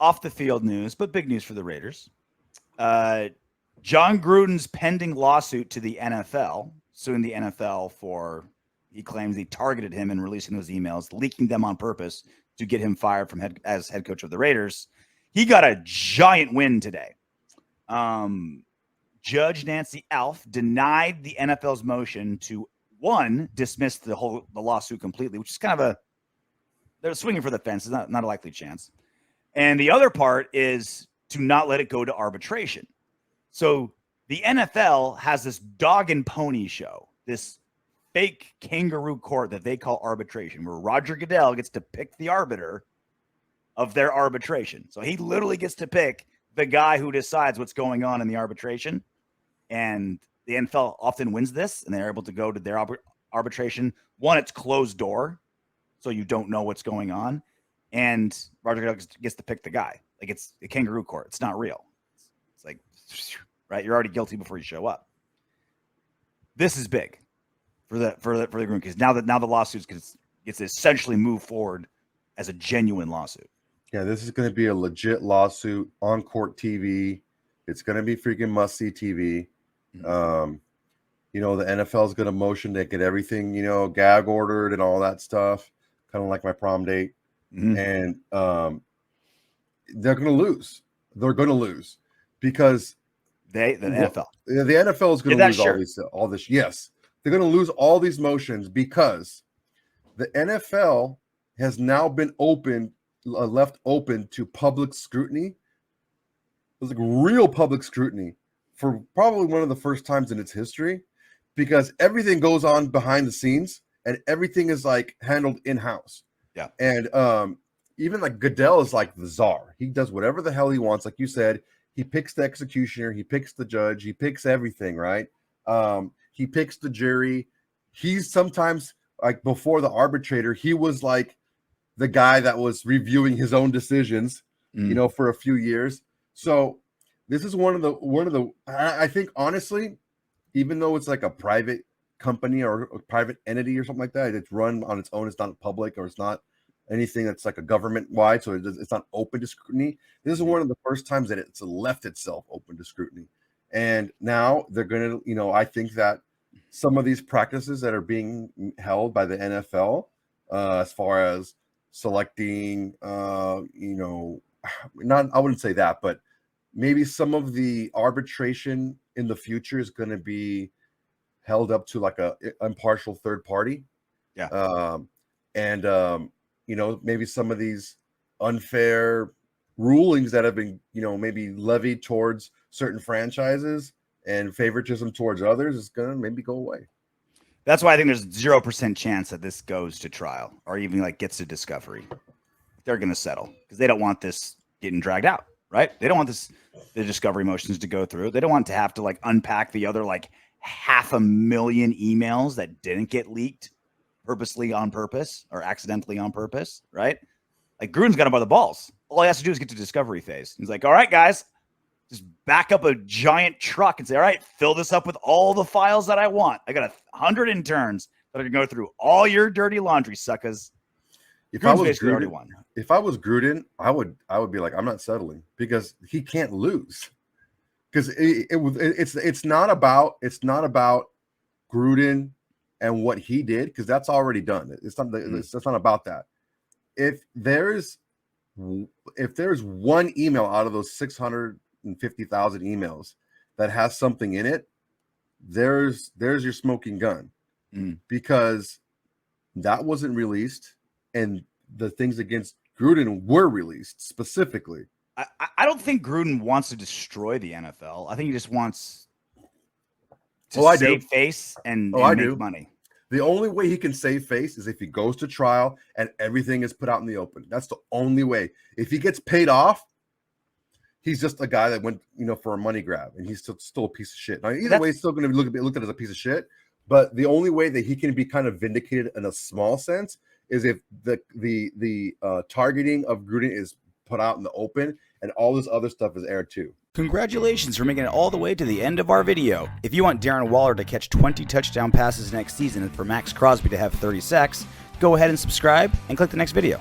off the field news, but big news for the Raiders. Jon Gruden's pending lawsuit to the NFL, suing the NFL for, he claims he targeted him in releasing those emails, leaking them on purpose to get him fired from as head coach of the Raiders. He got a giant win today. Judge Nancy Alf denied the NFL's motion to, one, dismiss the lawsuit completely, which is kind of they're swinging for the fence. It's not a likely chance. And the other part is to not let it go to arbitration. So the NFL has this dog and pony show, this fake kangaroo court that they call arbitration, where Roger Goodell gets to pick the arbiter of their arbitration. So he literally gets to pick the guy who decides what's going on in the arbitration. And the NFL often wins this, and they're able to go to their arbitration. One, it's closed door, so you don't know what's going on. And Roger Goodell gets to pick the guy. Like, it's a kangaroo court. It's not real. It's like, right? You're already guilty before you show up. This is big for the Gruden case. Now the lawsuit gets essentially moved forward as a genuine lawsuit. Yeah, this is going to be a legit lawsuit on court TV. It's going to be freaking must-see TV. The NFL is going to motion to get everything, gag ordered and all that stuff, kind of like my prom date. And they're going to lose. They're going to lose because the NFL. The NFL is going to lose all this. Yes, they're going to lose all these motions because the NFL has now been left open to public scrutiny. It was like real public scrutiny for probably one of the first times in its history, because everything goes on behind the scenes and everything is like handled in-house. Yeah. And even like Goodell is like the czar. He does whatever the hell he wants. Like you said, he picks the executioner, he picks the judge, he picks everything, right? He picks the jury. He's sometimes, like before the arbitrator, he was like the guy that was reviewing his own decisions, for a few years. So this is one of the I think honestly, even though it's like a private company or a private entity or something like that, it's run on its own, it's not public, or it's not anything that's like a government wide, so it's not open to scrutiny. This is one of the first times that it's left itself open to scrutiny. And now they're going to, I think that some of these practices that are being held by the NFL, as far as selecting, I wouldn't say that, but maybe some of the arbitration in the future is going to be held up to like a impartial third party. Yeah. Maybe some of these unfair rulings that have been, maybe levied towards certain franchises and favoritism towards others is going to maybe go away. That's why I think there's 0% chance that this goes to trial or even like gets to discovery. They're going to settle because they don't want this getting dragged out, right? They don't want the discovery motions to go through. They don't want to have to like unpack the other like 500,000 emails that didn't get leaked purposely on purpose or accidentally on purpose, right? Like Gruden's got him by the balls. All he has to do is get to discovery phase. He's like, all right, guys, just back up a giant truck and say, all right, fill this up with all the files that I want. I got 100 interns that are going to go through all your dirty laundry, suckers. If I was Gruden, I would be like, I'm not settling, because he can't lose. Because it's not about Gruden and what he did, because that's already done. It's not about that. If there's one email out of those 650,000 emails that has something in it, there's your smoking gun, because that wasn't released, and the things against Gruden were released specifically. I don't think Gruden wants to destroy the NFL. I think he just wants to save face and make money. The only way he can save face is if he goes to trial and everything is put out in the open. That's the only way. If he gets paid off, he's just a guy that went, for a money grab, and he's still a piece of shit. Now, either way, he's still going to be looked at as a piece of shit. But the only way that he can be kind of vindicated in a small sense is if the targeting of Gruden is put out in the open, and all this other stuff is aired too. Congratulations for making it all the way to the end of our video. If you want Darren Waller to catch 20 touchdown passes next season and for Max Crosby to have 30 sacks, go ahead and subscribe and click the next video.